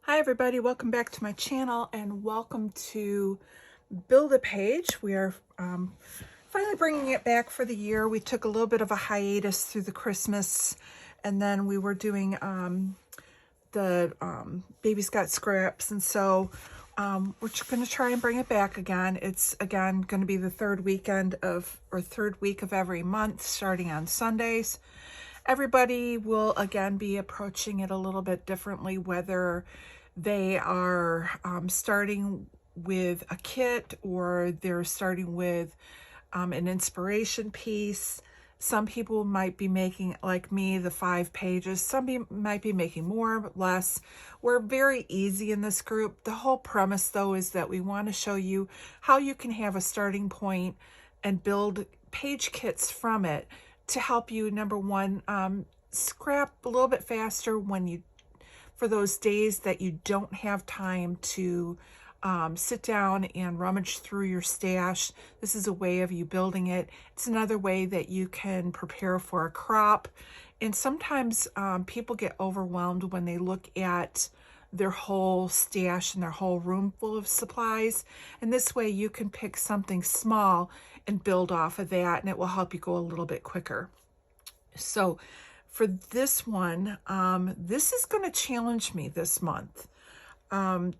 Hi everybody, welcome back to my channel and welcome to Build a Page. We are finally bringing it back for the year. We took a little bit of a hiatus through the Christmas, and then we were doing the Baby's Got Scraps, and so we're going to try and bring it back again. It's again going to be the third week of every month, starting on Sundays. Everybody will again be approaching it a little bit differently, whether they are starting with a kit or they're starting with an inspiration piece. Some people might be making, like me, the 5 pages. Some might be making more, less. We're very easy in this group. The whole premise, though, is that we want to show you how you can have a starting point and build page kits from it to help you, number one, scrap a little bit faster for those days that you don't have time to sit down and rummage through your stash. This is a way of you building it. It's another way that you can prepare for a crop. And sometimes people get overwhelmed when they look at their whole stash and their whole room full of supplies. And this way you can pick something small and build off of that, and it will help you go a little bit quicker. So for this one, this is going to challenge me this month.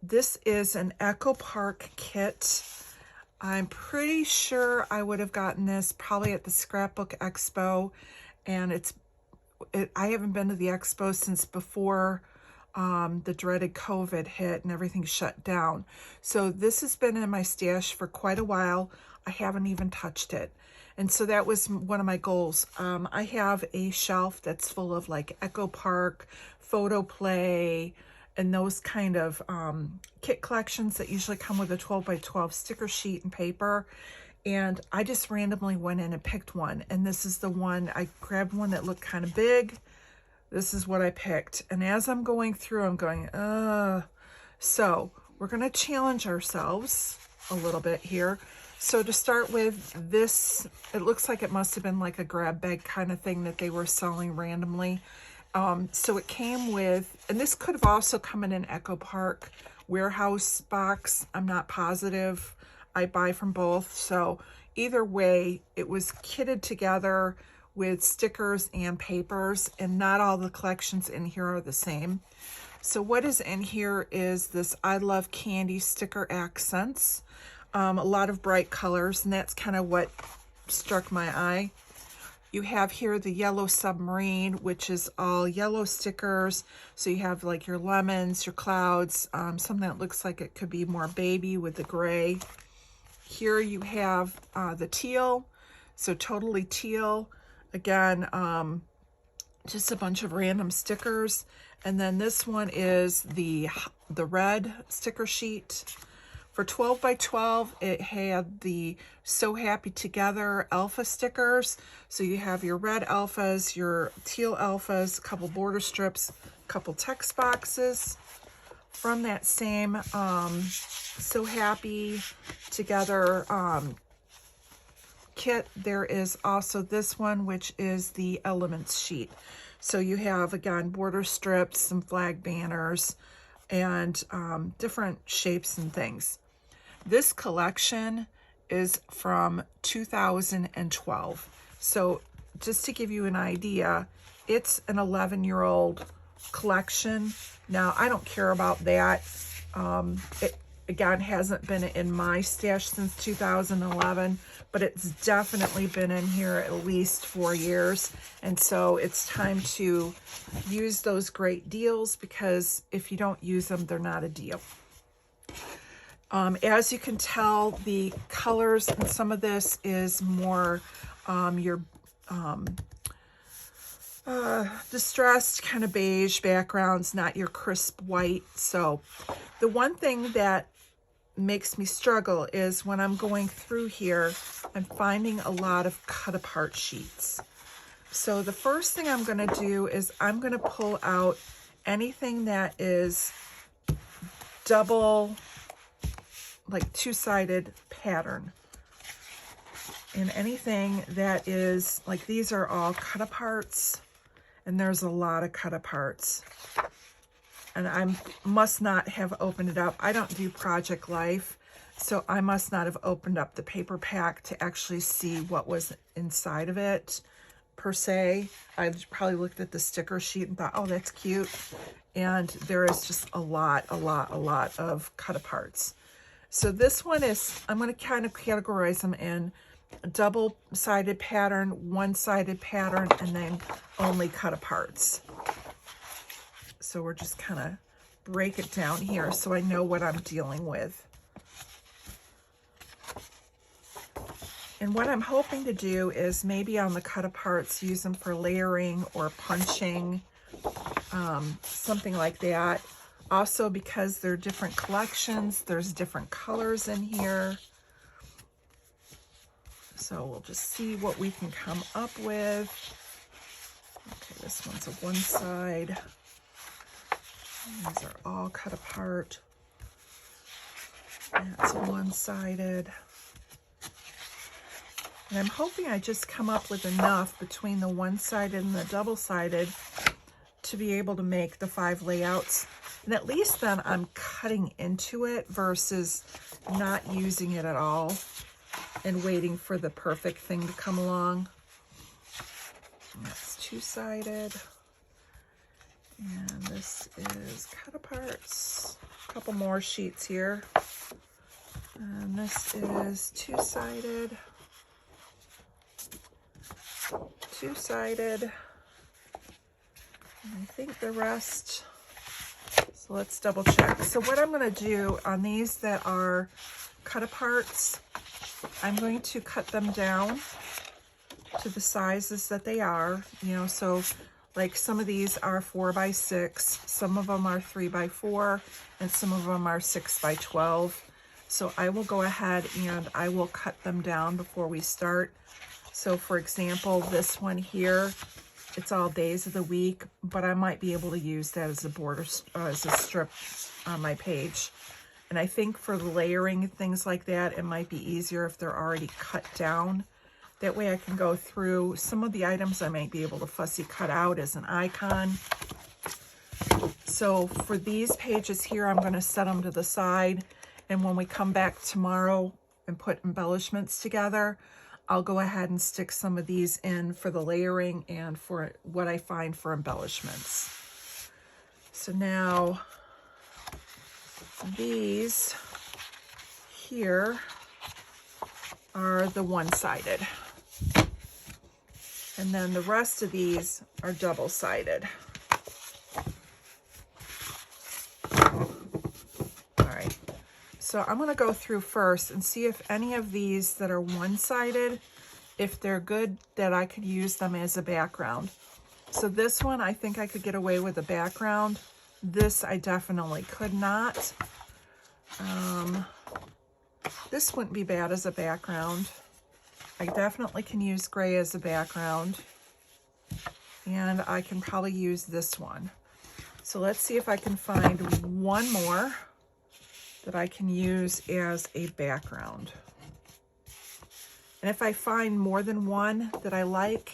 This is an Echo Park kit. I'm pretty sure I would have gotten this probably at the Scrapbook Expo, and I haven't been to the expo since before the dreaded COVID hit and everything shut down. So this has been in my stash for quite a while. I haven't even touched it. And so that was one of my goals. I have a shelf that's full of like Echo Park, Photo Play, and those kind of kit collections that usually come with a 12 by 12 sticker sheet and paper. And I just randomly went in and picked one. And this is the one, I grabbed one that looked kind of big. This is what I picked. And as I'm going through, I'm going, So we're going to challenge ourselves a little bit here. So to start with, this, it looks like it must have been like a grab bag kind of thing that they were selling randomly. So it came with, and this could have also come in an Echo Park warehouse box. I'm not positive. I buy from both. So either way, it was kitted together with stickers and papers, and not all the collections in here are the same. So what is in here is this I Love Candy sticker accents. A lot of bright colors, and that's kind of what struck my eye. You have here the Yellow Submarine, which is all yellow stickers. So you have like your lemons, your clouds, something that looks like it could be more baby with the gray. Here you have the teal, so totally teal. Again, just a bunch of random stickers. And then this one is the red sticker sheet. For 12 by 12, it had the So Happy Together alpha stickers. So you have your red alphas, your teal alphas, a couple border strips, a couple text boxes. From that same So Happy Together kit, there is also this one, which is the Elements sheet. So you have, again, border strips, some flag banners, and different shapes and things. This collection is from 2012. So just to give you an idea, it's an 11-year-old collection. Now, I don't care about that. It, again, hasn't been in my stash since 2011, but it's definitely been in here at least 4 years. And so it's time to use those great deals, because if you don't use them, they're not a deal. As you can tell, the colors in some of this is more your distressed kind of beige backgrounds, not your crisp white. So the one thing that makes me struggle is when I'm going through here, I'm finding a lot of cut apart sheets. So the first thing I'm going to do is I'm going to pull out anything that is double, like two-sided pattern, and anything that is like, these are all cut aparts, and there's a lot of cut aparts. and I must not have opened it up. I don't do Project Life, so I must not have opened up the paper pack to actually see what was inside of it, per se. I probably looked at the sticker sheet and thought, oh, that's cute. And there is just a lot of cut aparts. So this one is, I'm going to kind of categorize them in double-sided pattern, one-sided pattern, and then only cut aparts. So we're just kind of break it down here so I know what I'm dealing with. And what I'm hoping to do is maybe on the cut aparts, use them for layering or punching, something like that. Also, because they're different collections, there's different colors in here. So we'll just see what we can come up with. Okay, this one's a one side. These are all cut apart. That's one-sided. And I'm hoping I just come up with enough between the one-sided and the double-sided to be able to make the 5 layouts. And at least then I'm cutting into it versus not using it at all and waiting for the perfect thing to come along. And that's two-sided. And this is cut aparts. A couple more sheets here. And this is two-sided. Two-sided. And I think the rest, so let's double check. So what I'm going to do on these that are cut aparts, I'm going to cut them down to the sizes that they are, you know, so like some of these are 4x6, some of them are 3x4, and some of them are 6x12. So I will go ahead and I will cut them down before we start. So for example, this one here, it's all days of the week, but I might be able to use that as a border, as a strip on my page. And I think for the layering and things like that, it might be easier if they're already cut down. That way I can go through some of the items I might be able to fussy cut out as an icon. So for these pages here, I'm going to set them to the side. And when we come back tomorrow and put embellishments together, I'll go ahead and stick some of these in for the layering and for what I find for embellishments. So now these here are the one-sided. And then the rest of these are double-sided. All right. So I'm going to go through first and see if any of these that are one-sided, if they're good, that I could use them as a background. So this one, I think I could get away with a background. This I definitely could not. This wouldn't be bad as a background. I definitely can use gray as a background. And I can probably use this one. So let's see if I can find one more that I can use as a background. And if I find more than one that I like,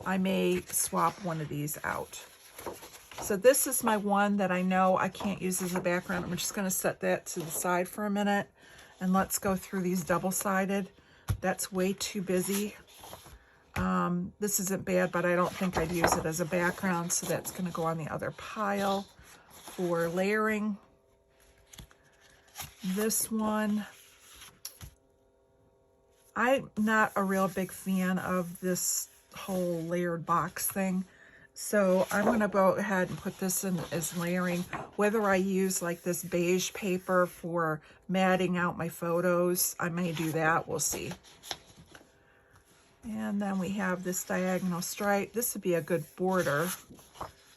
I may swap one of these out. So this is my one that I know I can't use as a background. I'm just going to set that to the side for a minute. And let's go through these double-sided. That's way too busy. This isn't bad, but I don't think I'd use it as a background. So that's going to go on the other pile for layering. This one, I'm not a real big fan of this whole layered box thing. So I'm going to go ahead and put this in as layering. Whether I use like this beige paper for matting out my photos, I may do that. We'll see. And then we have this diagonal stripe. This would be a good border.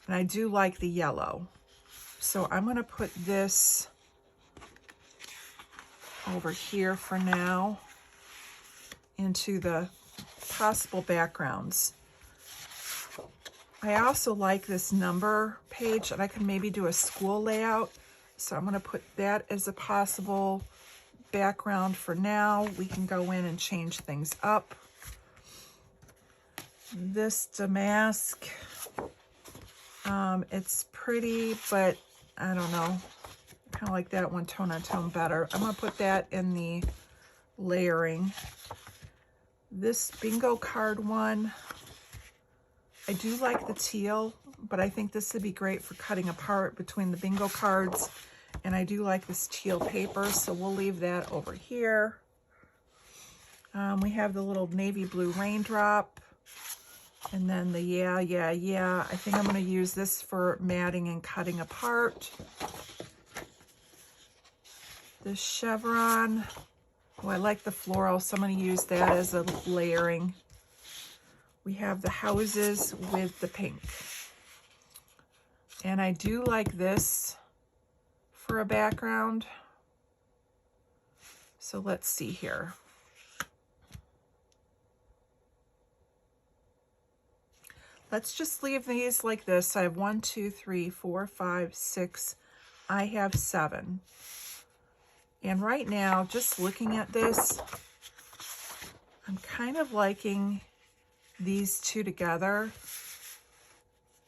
And I do like the yellow. So I'm going to put this over here for now into the possible backgrounds. I also like this number page, and I can maybe do a school layout. So I'm going to put that as a possible background for now. We can go in and change things up. This damask, it's pretty, but I don't know, kind of like that one tone on tone better. I'm going to put that in the layering. This bingo card one, I do like the teal, but I think this would be great for cutting apart between the bingo cards. And I do like this teal paper, so we'll leave that over here. We have the little navy blue raindrop. And then the yeah, yeah, yeah. I think I'm going to use this for matting and cutting apart. This chevron. Oh, I like the floral, so I'm going to use that as a layering. We have the houses with the pink. And I do like this for a background. So let's see here. Let's just leave these like this. I have 1, 2, 3, 4, 5, 6. I have 7. And right now, just looking at this, I'm kind of liking these two together.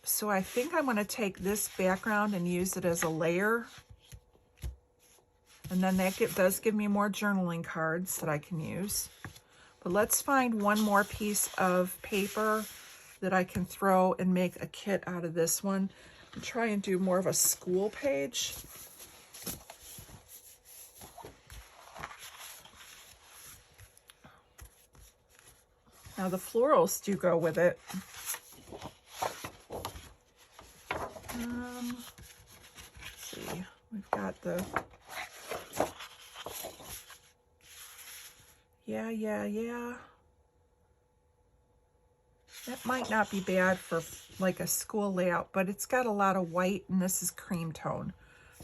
So I think I'm going to take this background and use it as a layer. And then that does give me more journaling cards that I can use. But let's find one more piece of paper that I can throw and make a kit out of this one. And try and do more of a school page. Now the florals do go with it. Let's see, we've got the yeah, yeah, yeah. That might not be bad for like a school layout, but it's got a lot of white and this is cream tone.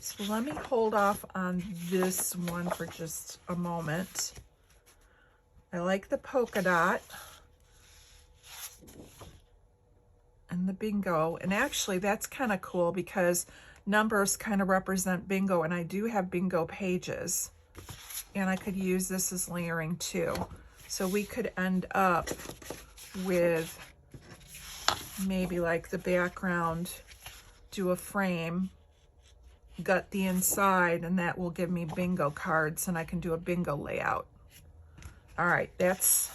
So let me hold off on this one for just a moment. I like the polka dot and the bingo. And actually that's kind of cool because numbers kind of represent bingo, and I do have bingo pages. And I could use this as layering too. So we could end up with maybe like the background, do a frame, gut the inside, and that will give me bingo cards and I can do a bingo layout. All right, that's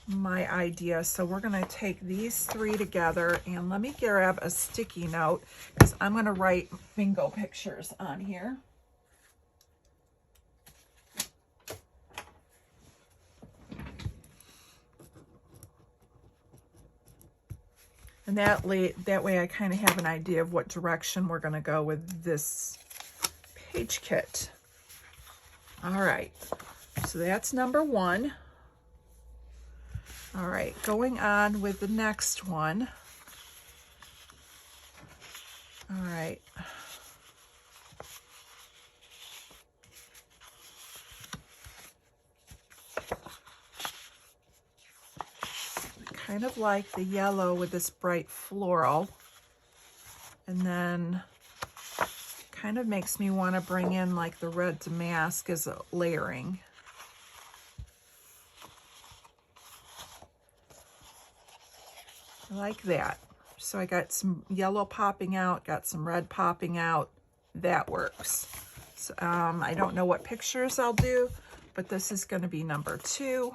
my idea. So we're gonna take these 3 together, and let me grab a sticky note because I'm gonna write bingo pictures on here. And that way I kind of have an idea of what direction we're going to go with this page kit. All right, so that's number 1. All right, going on with the next one. All right. Kind of like the yellow with this bright floral, and then kind of makes me want to bring in like the red damask as a layering. I like that. So I got some yellow popping out, got some red popping out. That works. So, I don't know what pictures I'll do, but this is going to be number 2.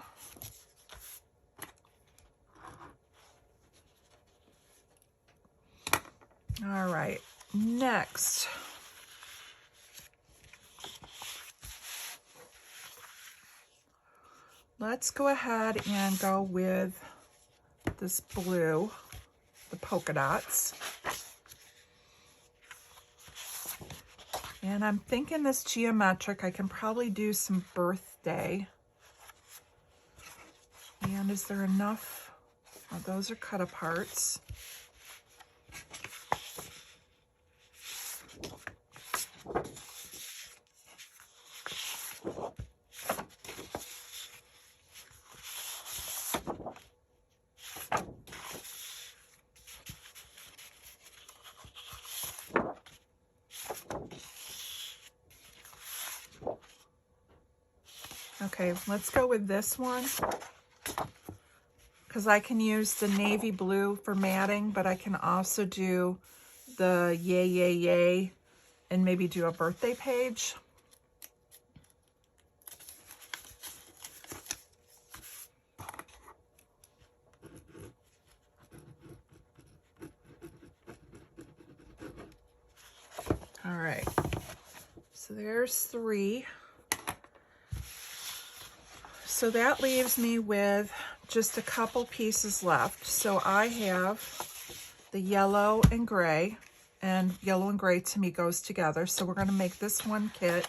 All right, next. Let's go ahead and go with this blue, the polka dots. And I'm thinking this geometric, I can probably do some birthday. And is there enough? Oh, those are cut aparts. Okay, let's go with this one because I can use the navy blue for matting, but I can also do the yay, yay, yay and maybe do a birthday page. All right, so there's 3. So that leaves me with just a couple pieces left. So I have the yellow and gray, and yellow and gray to me goes together. So we're going to make this one kit.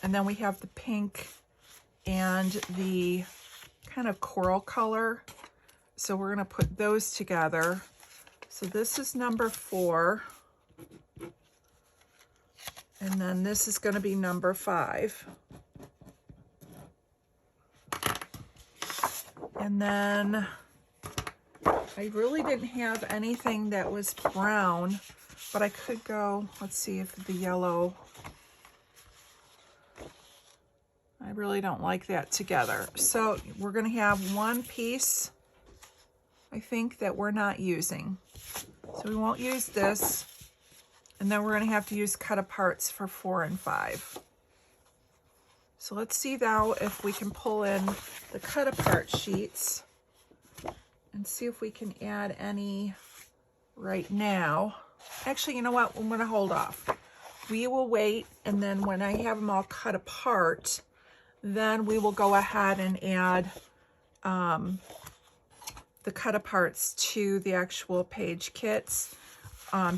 And then we have the pink and the kind of coral color. So we're going to put those together. So this is number 4. And then this is going to be number 5. And then I really didn't have anything that was brown, but I could go, let's see if the yellow, I really don't like that together. So we're going to have one piece, I think, that we're not using. So we won't use this. And then we're going to have to use cut aparts for 4 and 5. So let's see now if we can pull in the cut apart sheets and see if we can add any right now. Actually, you know what? I'm going to hold off. We will wait, and then when I have them all cut apart, then we will go ahead and add the cut aparts to the actual page kits.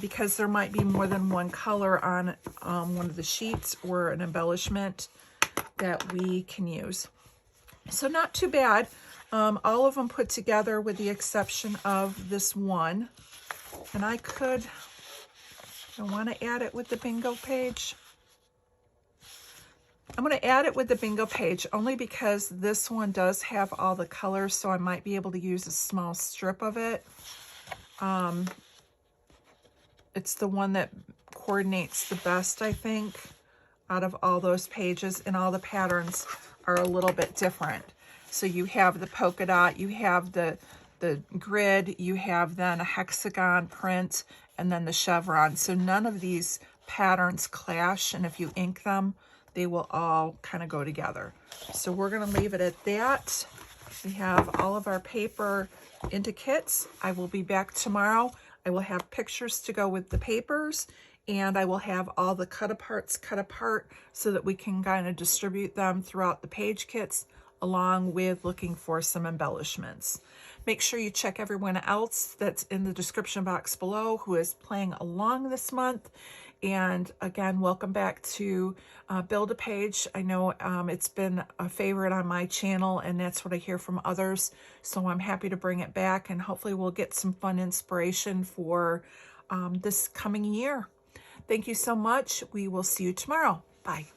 Because there might be more than one color on one of the sheets or an embellishment that we can use. So not too bad. All of them put together with the exception of this one. And I want to add it with the bingo page. I'm going to add it with the bingo page only because this one does have all the colors, so I might be able to use a small strip of it. It's the one that coordinates the best, I think, out of all those pages, and all the patterns are a little bit different. So you have the polka dot, you have the grid, you have then a hexagon print, and then the chevron. So none of these patterns clash, and if you ink them, they will all kind of go together. So we're going to leave it at that. We have all of our paper into kits. I will be back tomorrow. I will have pictures to go with the papers, and I will have all the cut aparts cut apart so that we can kind of distribute them throughout the page kits, along with looking for some embellishments. Make sure you check everyone else that's in the description box below who is playing along this month. And again, welcome back to Build a Page. I know it's been a favorite on my channel, and that's what I hear from others. So I'm happy to bring it back, and hopefully we'll get some fun inspiration for this coming year. Thank you so much. We will see you tomorrow. Bye.